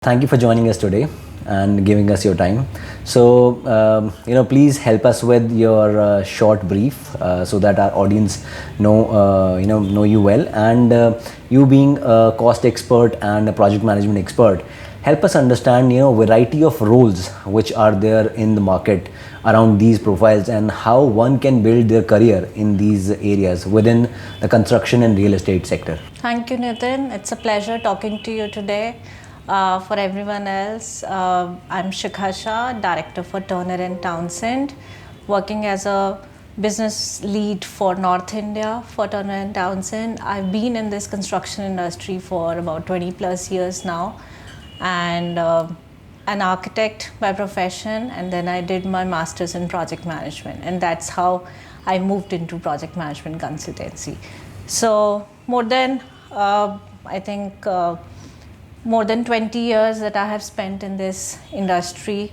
Thank you for joining us today and giving us your time. So, please help us with your short brief so that our audience know you well. And you being a cost expert and a project management expert, help us understand variety of roles which are there in the market around these profiles and how one can build their career in these areas within the construction and real estate sector. Thank you, Nitin. It's a pleasure talking to you today. For everyone else, I'm Shikha Shah, Director for Turner and Townsend, working as a business lead for North India for Turner and Townsend. I've been in this construction industry for about 20 plus years now, and an architect by profession, and then I did my master's in project management, and that's how I moved into project management consultancy. So more than more than 20 years that I have spent in this industry,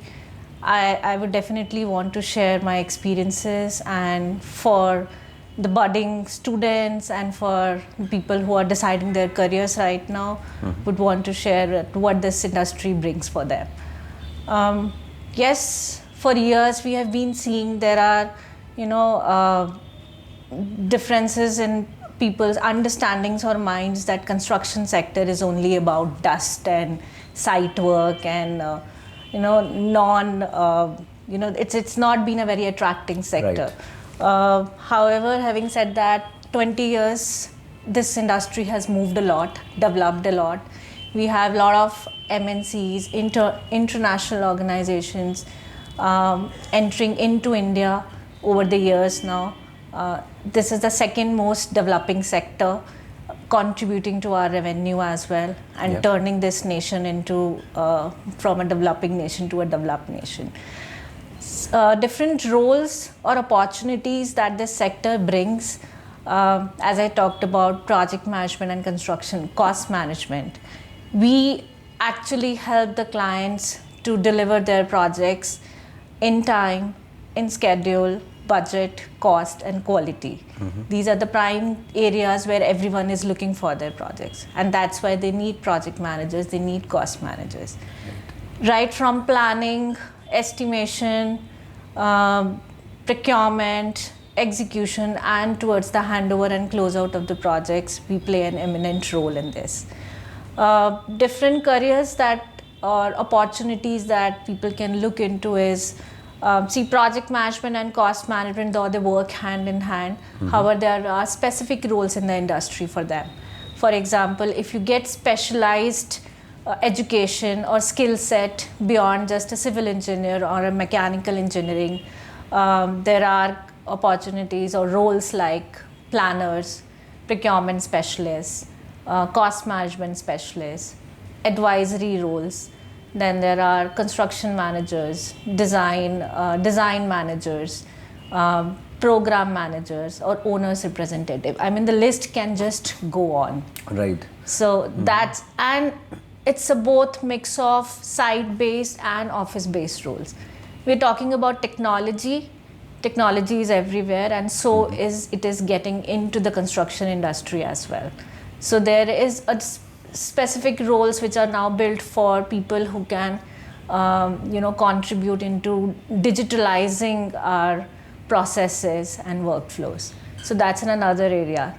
I would definitely want to share my experiences, and for the budding students and for people who are deciding their careers right now, would want to share what this industry brings for them. Yes, for years we have been seeing there are, differences in people's understandings or minds that construction sector is only about dust and site work and it's not been a very attracting sector. Right. However, having said that, 20 years this industry has moved a lot, developed a lot. We have a lot of MNCs, international organizations entering into India over the years now. This is the second most developing sector, contributing to our revenue as well, and turning this nation into from a developing nation to a developed nation. Different roles or opportunities that this sector brings, as I talked about project management and construction, cost management. We actually help the clients to deliver their projects in time, in schedule, budget, cost, and quality. These are the prime areas where everyone is looking for their projects, and that's why they need project managers, they need cost managers. Right from planning, estimation, procurement, execution, and towards the handover and closeout of the projects, we play an eminent role in this. Different careers that or opportunities that people can look into is project management and cost management, though they work hand in hand. However, there are specific roles in the industry for them. For example, if you get specialized education or skill set beyond just a civil engineer or a mechanical engineering, there are opportunities or roles like planners, procurement specialists, cost management specialists, advisory roles. Then there are construction managers, design managers, program managers, or owner's representative. I mean, the list can just go on. Right. So and it's a both mix of site-based and office-based roles. We're talking about technology. Technology is everywhere, and so it is getting into the construction industry as well. So there is a specific roles which are now built for people who can contribute into digitalizing our processes and workflows. So that's in another area.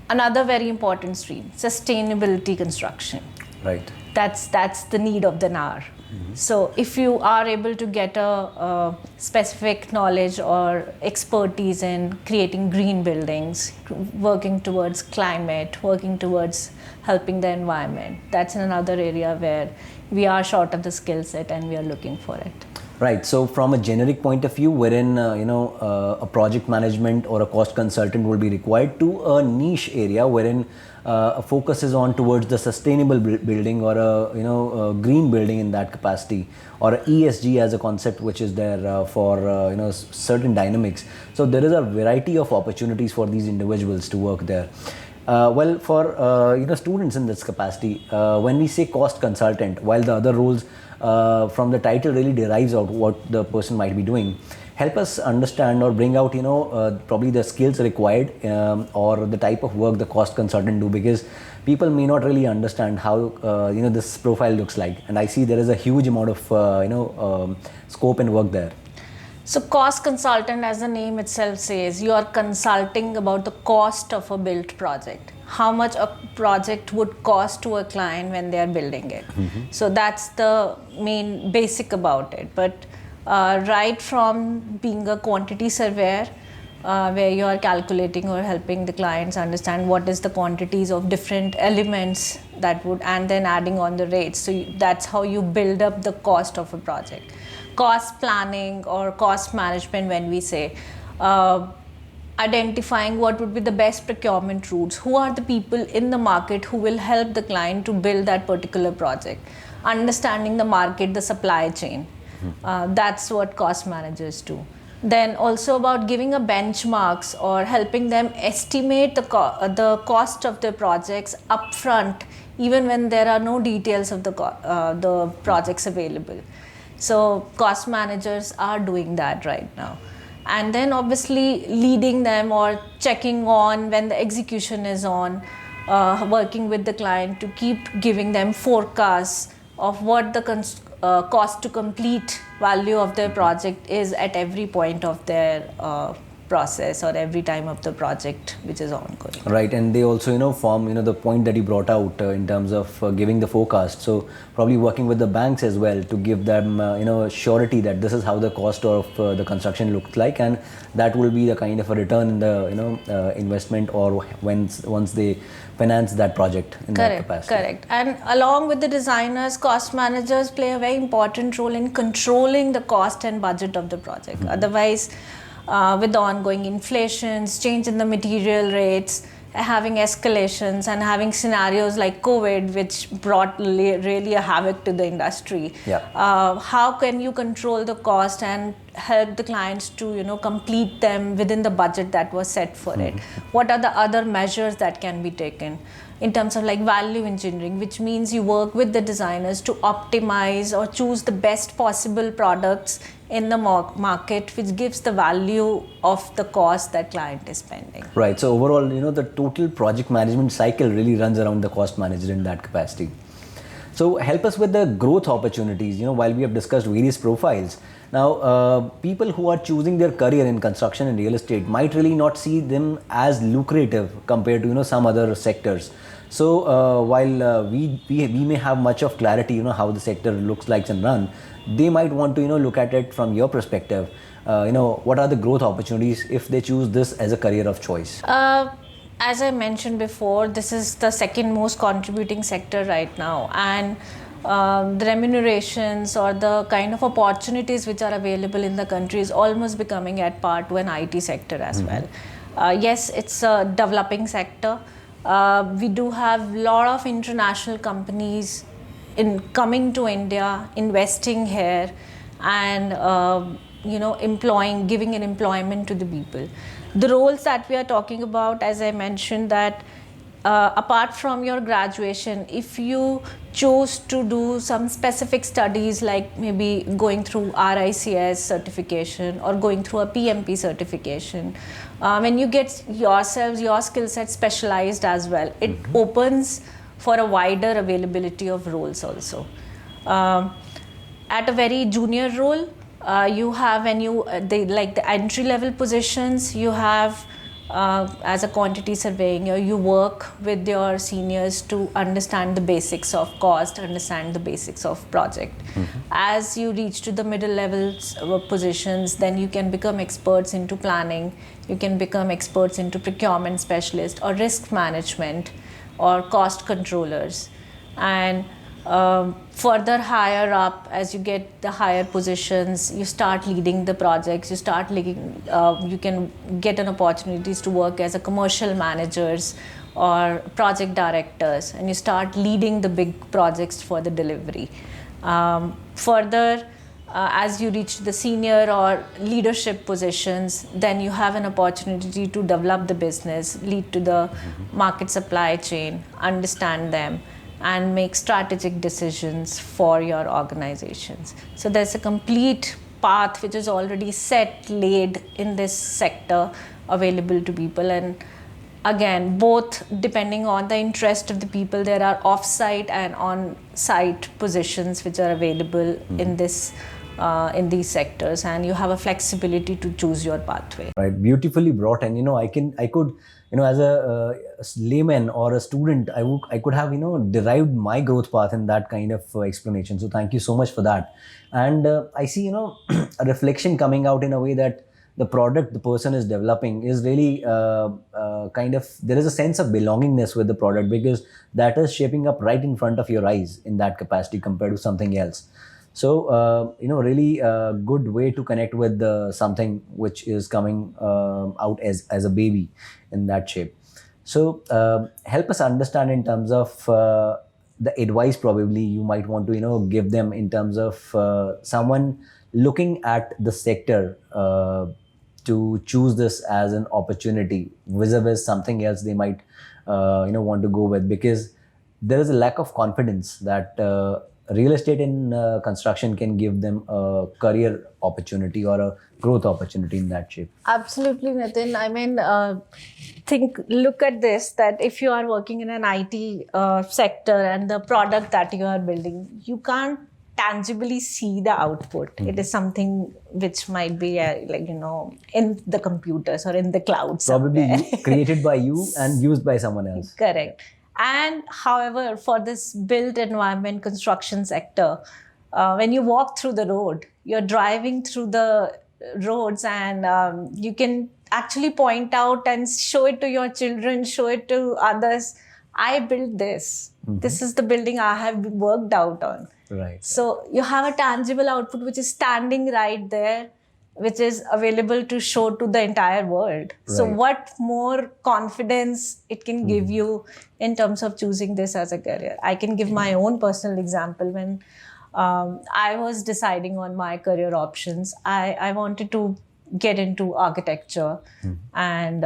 Another very important stream, sustainability construction. Right. That's the need of the hour. So if you are able to get a specific knowledge or expertise in creating green buildings, working towards climate, working towards helping the environment, that's another area where we are short of the skill set and we are looking for it. Right. So from a generic point of view, wherein a project management or a cost consultant will be required, to a niche area wherein a focus is on towards the sustainable building or a green building in that capacity, or a ESG as a concept which is there for certain dynamics. So there is a variety of opportunities for these individuals to work there. For students in this capacity, when we say cost consultant, while the other roles from the title really derives out what the person might be doing, help us understand or bring out probably the skills required or the type of work the cost consultant do, because people may not really understand how this profile looks like, and I see there is a huge amount of scope and work there. So cost consultant, as the name itself says, you are consulting about the cost of a built project. How much a project would cost to a client when they are building it. So that's the main basic about it. But right from being a quantity surveyor, where you are calculating or helping the clients understand what is the quantities of different elements that would, and then adding on the rates. So that's how you build up the cost of a project. Cost planning or cost management, when we say, identifying what would be the best procurement routes, who are the people in the market who will help the client to build that particular project, understanding the market, the supply chain. That's what cost managers do. Then also about giving a benchmarks or helping them estimate the cost of their projects upfront, even when there are no details of the projects available. So cost managers are doing that right now. And then obviously leading them or checking on when the execution is on, working with the client to keep giving them forecasts of what the cost to complete value of their project is at every point of their process or every time of the project which is ongoing. Right, and they also form the point that you brought out in terms of giving the forecast. So probably working with the banks as well to give them surety that this is how the cost of the construction looks like, and that will be the kind of a return in the investment or once they finance that project in that capacity. Correct. And along with the designers, cost managers play a very important role in controlling the cost and budget of the project. Otherwise, with the ongoing inflations, change in the material rates, having escalations and having scenarios like COVID, which brought really a havoc to the industry. How can you control the cost and help the clients to complete them within the budget that was set for it? What are the other measures that can be taken in terms of like value engineering, which means you work with the designers to optimize or choose the best possible products in the market, which gives the value of the cost that client is spending. Right. So overall, the total project management cycle really runs around the cost manager in that capacity. So help us with the growth opportunities. While we have discussed various profiles, now people who are choosing their career in construction and real estate might really not see them as lucrative compared to some other sectors. So while we may have much of clarity, how the sector looks like and run, they might want to look at it from your perspective. What are the growth opportunities if they choose this as a career of choice? As I mentioned before, this is the second most contributing sector right now, and the remunerations or the kind of opportunities which are available in the country is almost becoming at par to an IT sector as well. Yes, it's a developing sector. We do have a lot of international companies coming to India, investing here, and giving an employment to the people. The roles that we are talking about, as I mentioned, that apart from your graduation, if you choose to do some specific studies like maybe going through RICS certification or going through a PMP certification, when you get your skill set specialized as well, it opens for a wider availability of roles also. At a very junior role, you have the entry level positions, you have as a quantity surveying, you work with your seniors to understand the basics of cost, understand the basics of project. As you reach to the middle levels positions, then you can become experts into planning, you can become experts into procurement specialist or risk management or cost controllers. And further higher up, as you get the higher positions, you start leading the projects, you can get an opportunities to work as a commercial managers or project directors, and you start leading the big projects for the delivery. Further, as you reach the senior or leadership positions, then you have an opportunity to develop the business, lead to the market supply chain, understand them, and make strategic decisions for your organizations. So there's a complete path which is already laid in this sector available to people, and Again, both depending on the interest of the people. There are off-site and on-site positions which are available in this in these sectors, and you have a flexibility to choose your pathway. Right, beautifully brought. And I could, as a layman or a student, I could have derived my growth path in that kind of explanation. So thank you so much for that. And I see a reflection coming out in a way that the product the person is developing is really kind of, there is a sense of belongingness with the product, because that is shaping up right in front of your eyes in that capacity compared to something else. So, really good way to connect with something which is coming out as a baby in that shape. So, help us understand in terms of the advice probably you might want to, give them in terms of someone looking at the sector to choose this as an opportunity vis-a-vis something else they might, want to go with, because there is a lack of confidence that real estate in construction can give them a career opportunity or a growth opportunity in that shape. Absolutely, Nitin. I mean, look at this, that if you are working in an IT sector and the product that you are building, you can't tangibly see the output. It is something which might be in the computers or in the cloud Probably somewhere. created by you and used by someone else. Correct. And however, for this built environment construction sector, when you walk through the road, you're driving through the roads, and you can actually point out and show it to your children, show it to others. I built this. This is the building I have worked out on. Right. So you have a tangible output which is standing right there, which is available to show to the entire world. Right. So what more confidence it can give you in terms of choosing this as a career? I can give my own personal example. When I was deciding on my career options, I wanted to get into architecture and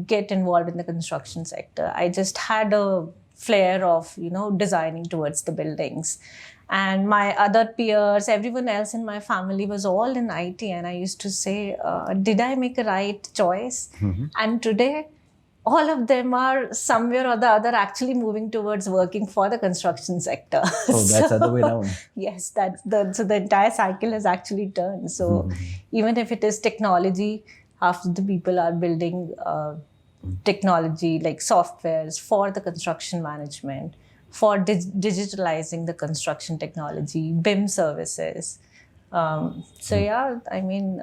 get involved in the construction sector. I just had a flair of designing towards the buildings, and my other peers, everyone else in my family was all in IT, and I used to say, did I make a right choice? And today all of them are somewhere or the other actually moving towards working for the construction sector. Oh, that's the other way around. Yes, so the entire cycle has actually turned. So even if it is technology, half of the people are building technology like softwares for the construction management, for digitalizing the construction technology, BIM services. So yeah, I mean,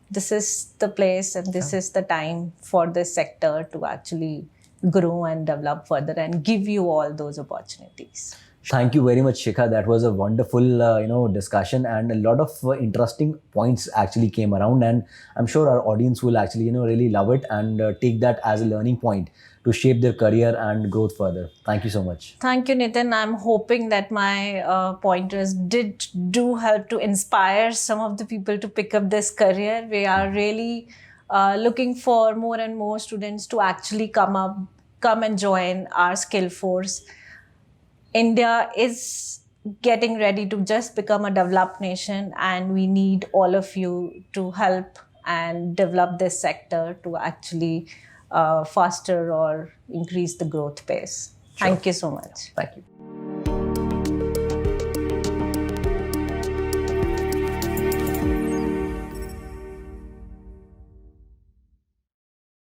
this is the place and this is the time for this sector to actually grow and develop further and give you all those opportunities. Thank you very much, Shikha. That was a wonderful, discussion, and a lot of interesting points actually came around. And I'm sure our audience will actually, really love it and take that as a learning point to shape their career and growth further. Thank you so much. Thank you, Nitin. I'm hoping that my pointers do help to inspire some of the people to pick up this career. We are really looking for more and more students to actually come and join our skill force. India is getting ready to just become a developed nation, and we need all of you to help and develop this sector to actually foster or increase the growth pace. Sure. Thank you so much. Thank you.